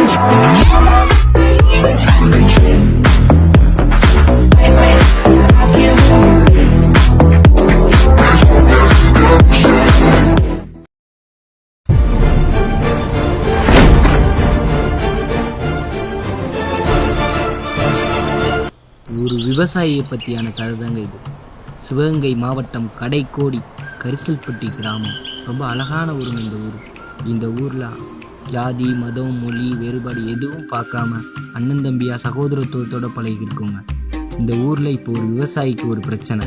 ஒரு விவசாயியை பற்றியான கதை தாங்க இது. சிவகங்கை மாவட்டம் கடைக்கோடி கரிசல்பட்டி கிராமம். ரொம்ப அழகான ஊருங்க இந்த ஊர். இந்த ஊரில் ஜாதி மதம் மொழி வேறுபாடு எதுவும் பார்க்காம அண்ணன் தம்பியா சகோதரத்துவத்தோட பழகிருக்கோங்க. இந்த ஊரில் இப்போ ஒரு விவசாயிக்கு ஒரு பிரச்சனை.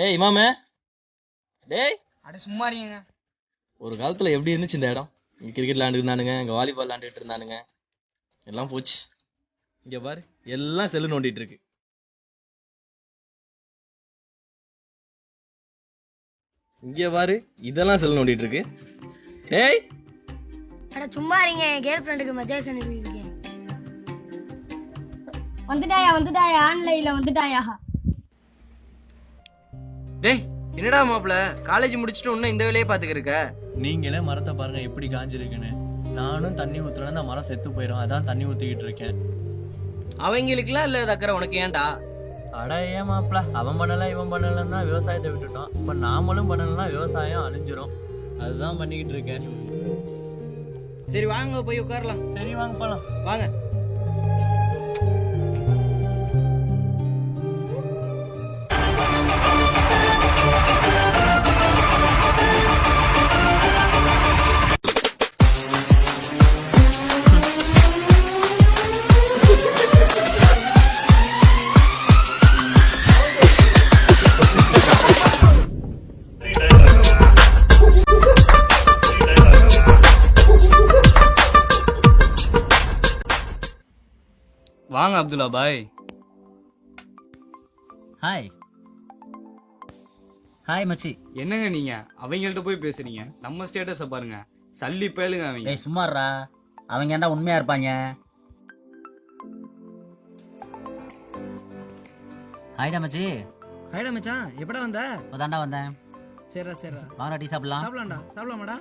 ஏய் இமாமே, டேய் அட சும்மா இருங்க. ஒரு காலத்துல எப்படி இருந்துச்சு இந்த இடம்? இங்க கிரிக்கெட் விளையாண்டுட்டு இருந்தானுங்க, இங்க வாலிபால் விளையாண்டுட்டு இருந்தானுங்க, எல்லாம் போச்சு. இங்க பாரு, எல்லாம் செல்லு நோண்டிட்டு இருக்கு. இங்க பாரு, இதெல்லாம் செல்லு நோண்டிட்டு இருக்கு. டேய் அட சும்மா இருங்க. கேர்ள் ஃப்ரெண்டுக்கு மெசேஜ் அனுப்பியிருக்கேன். வந்துட்டாயா ஆன்லைன்ல வந்துட்டாயா? டேய் என்னடா மாப்பிள, காலேஜ் முடிச்சுட்டு இன்னும் இந்த வேலையை பாத்துக்க இருக்க? நீங்களே மரத்தை பாருங்க எப்படி காஞ்சிருக்குன்னு. நானும் தண்ணி ஊத்துறேன், அந்த மரம் செத்து போயிடும், அதான் தண்ணி ஊத்திக்கிட்டு இருக்கேன். அவங்களுக்குலாம் இல்ல தக்கற, உனக்கு ஏன்டா? அட ஏன் மாப்பிள, அவன் பண்ணல இவன் பண்ணலன்னு தான் விவசாயத்தை விட்டுட்டோம். இப்ப நாமளும் பண்ணலன்னா விவசாயம் அழிஞ்சிரும். அதுதான் பண்ணிக்கிட்டு இருக்கேன். சரி வாங்க போய் உட்காரலாம். சரி வாங்க போலாம். வாங்க. வாங்க அப்துல்லா பாய். ஹாய் ஹாய் மச்சி. என்னங்க நீங்க அவங்கள்ட்ட போய் பேசுறீங்க? நம்ம ஸ்டேட்டஸை பாருங்க, சல்லி பேலுங்க அவங்க. ஏய் சும்மாறா, அவங்க ஏன்டா உண்மையா இருப்பாங்க? ஹாய்டா மச்சி. ஹைடா மச்சான், எப்படா வந்த? அதான்டா வந்தேன். சரிடா சரிடா. வாங்கடா டீ சாப்பிடலாம். சாப்பிடலாம்டா. சாப்பிடலாமாடா?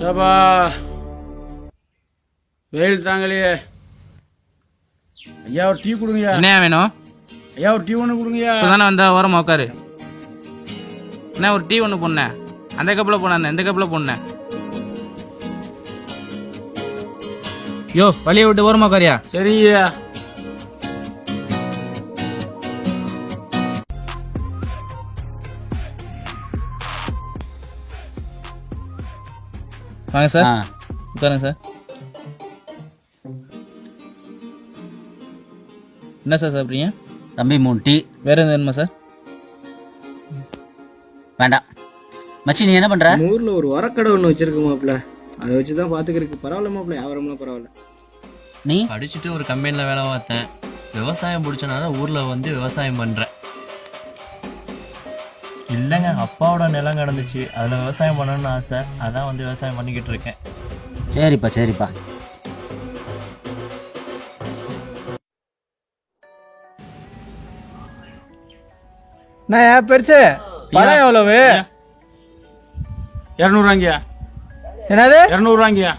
சபா வெயில் தாங்கலையே. ஐயா ஒரு டீ கொடுங்கய்யா. என்ன வேணும்? ஐயா ஒரு டீ ஒன்று கொடுங்கய்யா. தானே வந்தா ஓரமா உட்காரு. என்ன ஒரு டீ ஒன்று போனேன், அந்த கப்பில் போனேன், இந்த கப்பில் போனேன். யோ வழியை விட்டு ஓரமா உட்காரியா? சரிங்கய்யா. வாங்க சார், உட்காருங்க சார். என்ன சார் சாப்பிட்றீங்க? தம்பி 3 டீ. வேற எதுவும் வேணுமா சார்? வேண்டாம். மச்சி நீ என்ன பண்ற? ஊர்ல ஒரு உரக்கடை ஒன்று வச்சிருக்கு மாப்பிள, அதை வச்சுதான் பாத்துக்கிறதுக்கு. பரவாயில்ல மாப்பிள, வியாபாரம்லாம் பரவாயில்ல. நீ படிச்சுட்டு ஒரு கம்பெனியில் வேலை பார்த்தேன். விவசாயம் பிடிச்சனால ஊரில் வந்து விவசாயம் பண்ணுறேன். இல்லைங்க, அப்பாவோட நிலம் கிடந்துச்சு, அதில் விவசாயம் பண்ணணும்னு ஆசை, அதான் வந்து விவசாயம் பண்ணிக்கிட்டு இருக்கேன். சரிப்பா சரிப்பா. நான் பெருசு பழம் எவ்வளவு? 200 என்னது 200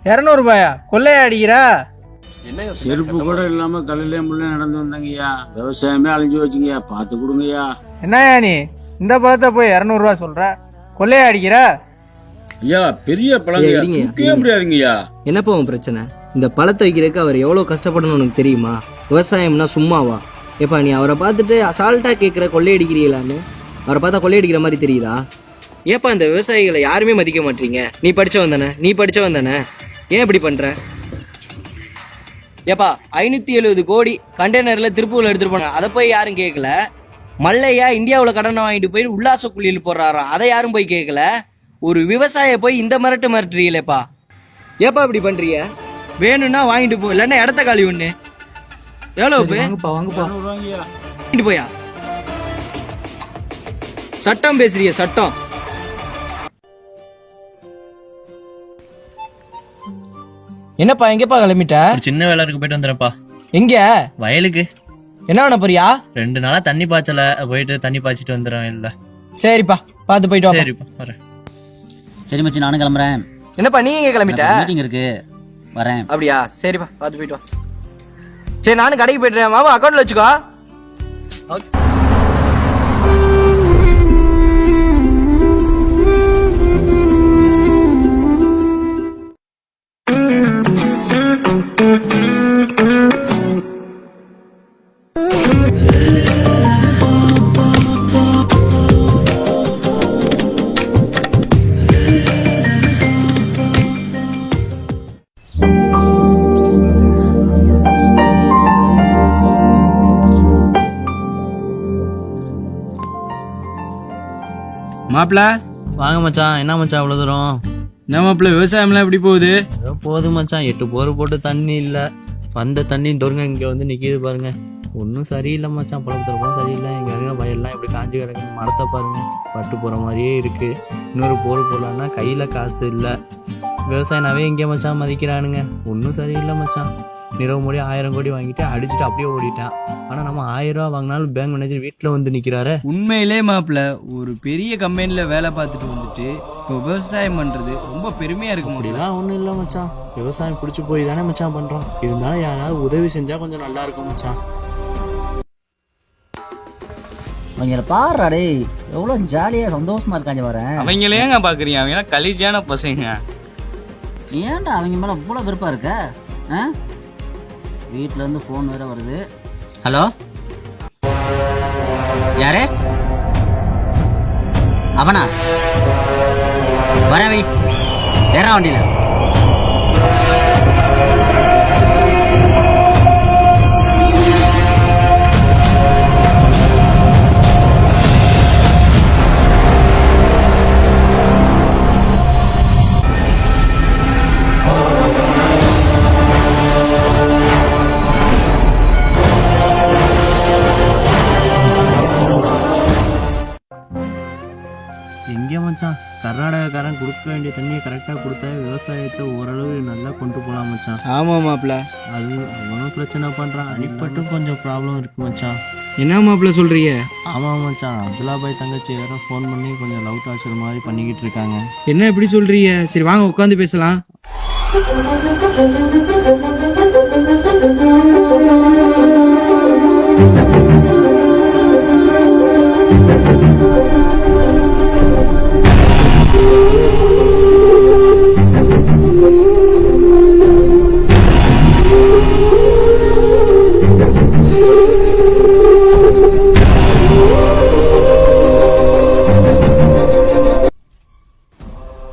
200 ரூபாயா? கொள்ளையா அடிக்கிறா? செருப்பு கூட இல்லாம கல்லையிலே முள்ள நடந்து வந்தாங்கய்யா. விவசாயமே அழிஞ்சு வச்சுங்கய்யா, பார்த்து கொடுங்கய்யா. என்னயா நீ இந்த பழத்தை போய் 200 ரூபா சொல்ற? கொள்ளையா அடிக்கிறா? ஐயா பெரிய பழங்க முடியாதுங்கய்யா. என்னப்பா உன் பிரச்சனை? இந்த பழத்தை வைக்கிறதுக்கு அவர் எவ்வளோ கஷ்டப்படணும்னு உனக்கு தெரியுமா? விவசாயம்னா சும்மாவா? ஏப்பா நீ அவரை பார்த்துட்டு அசால்ட்டாக கேட்குற கொள்ளையடிக்கிறீங்களான்னு. அவரை பார்த்தா கொள்ளையடிக்கிற மாதிரி தெரியுதா? ஏப்பா இந்த விவசாயிகளை யாருமே மதிக்க மாட்டீங்க? நீ படிச்சவன் தானே, ஏன் இப்படி பண்ற? ஏப்பா 570 கோடி கண்டெய்னரில் திருப்பூரில் எடுத்துகிட்டு போனாங்க, அதை போய் யாரும் கேட்கல. மல்லையா இந்தியாவில் கடனை வாங்கிட்டு போய் உல்லாச குழியில் போடுறாராம், அதை யாரும் போய் கேட்கல. ஒரு விவசாய போய் இந்த மிரட்டுறீங்களேப்பா. ஏப்பா இப்படி பண்றீங்க? வேணும்னா வாங்கிட்டு போ, இல்லைன்னா இடத்த காலி ஒண்ணு. எவ்வளவு வாங்கப்பா. வாங்கிட்டு போயா? சட்டம் பேசுறிய சட்டம். என்னப்பா எங்கப்பா கிளம்பிட்ட? ஒரு சின்ன வேலை இருக்கு, போயிட்டு வந்துடுறேன்ப்பா. எங்க? வயலுக்கு. என்ன பண்ண போறியா? 2 நாளா தண்ணி பாய்ச்சல, போயிட்டு தண்ணி பாய்ச்சிட்டு வந்துடுறேன். இல்ல சரிப்பா, பார்த்து போயிட்டு வா. சரிப்பா, வரேன். சரி மச்சி, நானும் கிளம்புறேன். என்னப்பா நீ எங்க கிளம்பிட்ட? மீட்டிங் இருக்கு, வரேன். அப்படியா? சரிப்பா, பார்த்து போயிட்டு வா. சரி நானும் கடைக்கு போயிட்டுறேன். மாமா அக்கௌண்ட்ல வச்சுக்கோ. மாப்பிள்ள வாங்க மச்சான். என்ன மச்சான் அவ்வளவு தூரம்? என்ன மாப்பிள்ள, விவசாயம்லாம் எப்படி போகுது? ஏதோ போதும் மச்சான். 8 போர் போட்டு தண்ணி இல்ல. வந்த தண்ணி தொருங்க இங்க வந்து நிக்கிது பாருங்க. ஒன்றும் சரியில்லை மச்சான். பழப்பத்திரமும் சரியில்லை. இங்க இருக்க வயல்லாம் எப்படி காஞ்சி கிடக்கு. மரத்தை பாருங்க, பட்டு போற மாதிரியே இருக்கு. இன்னொரு போர் போடலான்னா கையில காசு இல்லை. விவசாயனாவே எங்கே மச்சான் மதிக்கிறானுங்க. ஒன்றும் சரியில்லை மச்சான். நிறவு மோடி 1000 கோடி வாங்கிட்டு அடிச்சுட்டு அப்படியே ஓடிட்டான். ஆனா நம்ம 1000 ரூபா வாங்கினாலும் பேங்க் மேனேஜர் வீட்டுல வந்து நிக்கிறாரு. உண்மையிலே மாப்பிள்ள, ஒரு பெரிய கம்பெனில வேலை பார்த்துட்டு வந்துட்டு இப்போ விவசாயம் பண்றது ரொம்ப பெருமையா இருக்கு. அப்படிலாம் ஒன்றும் இல்லை மச்சான். விவசாயம் பிடிச்சி போய் தானே மச்சான் பண்றோம். இருந்தாலும் யாராவது உதவி செஞ்சா கொஞ்சம் நல்லா இருக்கும் மச்சான். அவங்கள பாடுறா டேய், எவ்வளோ ஜாலியாக சந்தோஷமா இருக்காங்க வரேன். அவங்களேங்க பாக்குறீங்க, அவங்க கலிஜான பசங்க. நீ ஏன்டா அவங்க மேலே இவ்வளோ விருப்பம் இருக்க? வீட்டில் இருந்து ஃபோன் வேற வருது. ஹலோ, யாரு? அவனா? வரவை வேற வண்டியில். எங்கே மச்சான், கர்நாடகாக்காரன் கொடுக்க வேண்டிய தண்ணியை கரெக்டாக கொடுத்தா விவசாயத்தை ஓரளவு நல்லா கொண்டு போகலாம் மச்சான். ஆமா மாப்பிள்ள, அது அவனும் பிரச்சனை பண்ணுறான். அடிப்பட்டும் கொஞ்சம் ப்ராப்ளம் இருக்கு மச்சான். என்ன மாப்பிள்ள சொல்றீங்க? ஆமாம் மச்சான், அப்துல்லாபாய் தங்கச்சி வேற ஃபோன் பண்ணி கொஞ்சம் லவ் டார்ச்சர் மாதிரி பண்ணிக்கிட்டு இருக்காங்க. என்ன எப்படி சொல்றீங்க? சரி வாங்க உட்காந்து பேசலாம்.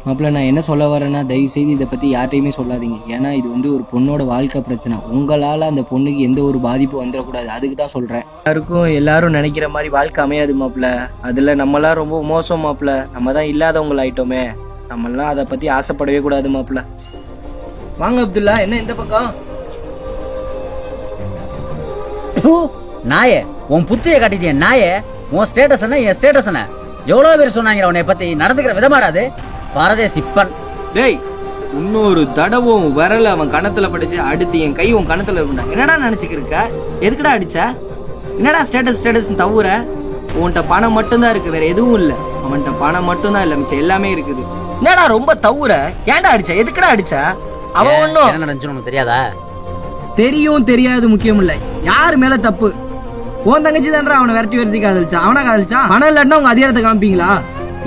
மாப்பிள்ள, நான் என்ன சொல்ல வரேன்னா, தயவு செய்து இதை பற்றி யார்ட்டையுமே சொல்லாதீங்க. ஏன்னா இது வந்து ஒரு பொண்ணோட வாழ்க்கை பிரச்சனை. உங்களால் அந்த பொண்ணுக்கு எந்த ஒரு பாதிப்பு வந்துடக்கூடாது, அதுக்கு தான் சொல்கிறேன். எல்லாரும் நினைக்கிற மாதிரி வாழ்க்கை அமையாது மாப்பிள்ள. அதில் நம்மளாம் ரொம்ப மோசம் மாப்பிள்ள. நம்ம தான் இல்லாதவங்களாயிட்டோமே. நம்மளாம் அதை பற்றி ஆசைப்படவே கூடாது மாப்பிள்ள. வாங்க அப்துல்லா, என்ன இந்த பக்கம்? நாயே, உன் புத்தியை காட்டிட்டேன் நாயே. உன் ஸ்டேட்டஸ் என்ன, என் ஸ்டேட்டஸ் என்ன? எவ்வளோ பேர் சொன்னாங்க உன்னை பற்றி. நடந்துக்கிற விதமாடாது பாரதேசி சிப்பன். டேய், இன்னொரு தடவும் வரல அவன் கணத்துல படிச்சு அடுத்து என் கை உன் கணத்துல இருந்தா என்னடா நினைச்சுக்கிருக்க? எதுக்குடா அடிச்ச? என்னடா ஸ்டேட்டஸ் ஸ்டேட்டஸ் தவிர உன்கிட்ட பணம் மட்டும்தான் இருக்கு, வேற எதுவும் இல்ல. அவன்கிட்ட பணம் மட்டும்தான் இல்ல, மிச்சம் எல்லாமே இருக்குது. என்னடா ரொம்ப தவிர? ஏன்டா அடிச்ச? எதுக்குடா அடிச்ச? அவன் ஒன்னும் என்ன நடந்துச்சு உனக்கு தெரியாதா? தெரியும் தெரியாது முக்கியம் இல்ல. யார் மேல தப்பு? உன் தங்கச்சி தான்டா அவனை விரட்டி காதலிச்சா. அவனா காதலிச்சா? பணம் இல்லாட்டினா உங்க அதிகாரத்தை காமிப்பீங்களா?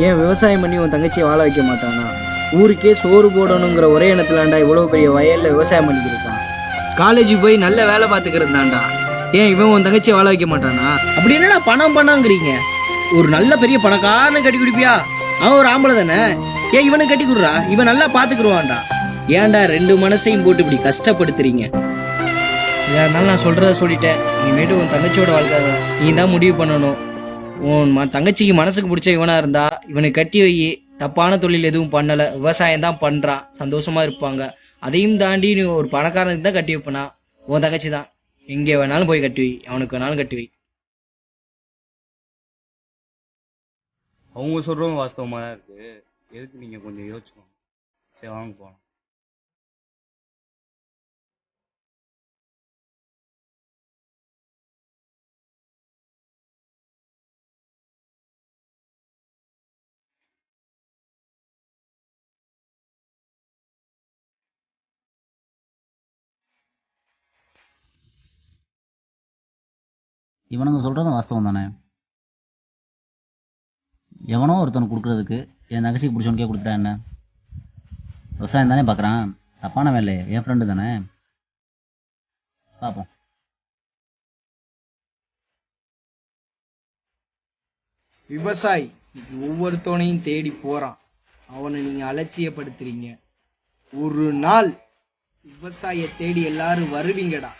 ஏன் விவசாயம் பண்ணி உன் தங்கச்சியை வாழ வைக்க மாட்டானா? ஊருக்கே சோறு போடணுங்கிற ஒரே எண்ணத்துலாண்டா இவ்வளவு பெரிய வயல்ல விவசாயம் பண்ணிக்கிட்டு இருக்கான். காலேஜுக்கு போய் நல்ல வேலை பார்த்துக்கிறதாண்டா. ஏன் இவன் உன் தங்கச்சியை வாழ வைக்க மாட்டானா? அப்படி என்னடா பணம் பண்ணாங்கிறீங்க? ஒரு நல்ல பெரிய பணக்காரனை கட்டி குடிப்பியா? அவன் ஒரு ஆம்பளை தானே. ஏன் இவனை கட்டி கொடுறா, இவன் நல்லா பாத்துக்கிடுவான்டா. ஏன்டா 2 மனசையும் போட்டு இப்படி கஷ்டப்படுத்துறீங்க? இதனால நான் சொல்றத சொல்லிட்டேன். இனிமேட்டு உன் தங்கச்சியோட வாழ்க்கை நீ தான் முடிவு பண்ணணும். உன் தங்கச்சிக்கு மனசுக்கு பிடிச்ச இவனா இருந்தா இவனை கட்டி வை. தப்பான தொழில் எதுவும் பண்ணலை, விவசாயம் தான் பண்ணுறான், சந்தோஷமாக இருப்பாங்க. அதையும் தாண்டி நீ ஒரு பணக்காரனுக்கு தான் கட்டி வைப்பனா? உன் தங்கச்சி தான், எங்கே வேணாலும் போய் கட்டி வை, அவனுக்கு வேணாலும் கட்டி வை. அவங்க சொல்றதும் வாஸ்தவமா தான் இருக்கு. எதுக்கு நீங்க கொஞ்சம் யோசிச்சுக்கோங்க. சரி வாங்க போகலாம். இவனுங்க சொல்றதும் வாஸ்தவம் தானே. எவனோ ஒருத்தனுக்கு கொடுக்கறதுக்கு என் தங்கச்சிக்கு பிடிச்சவனுக்கே கொடுத்துட்டா என்ன? விவசாயம் தானே பார்க்குறான், தப்பான வேலை. என் ஃப்ரெண்டு தானே, பார்ப்போம். விவசாயி இன்னைக்கு ஒவ்வொருத்தவனையும் தேடி போறான், அவனை நீங்க அலட்சியப்படுத்துறீங்க. ஒரு நாள் விவசாய தேடி எல்லாரும் வருவீங்கடா.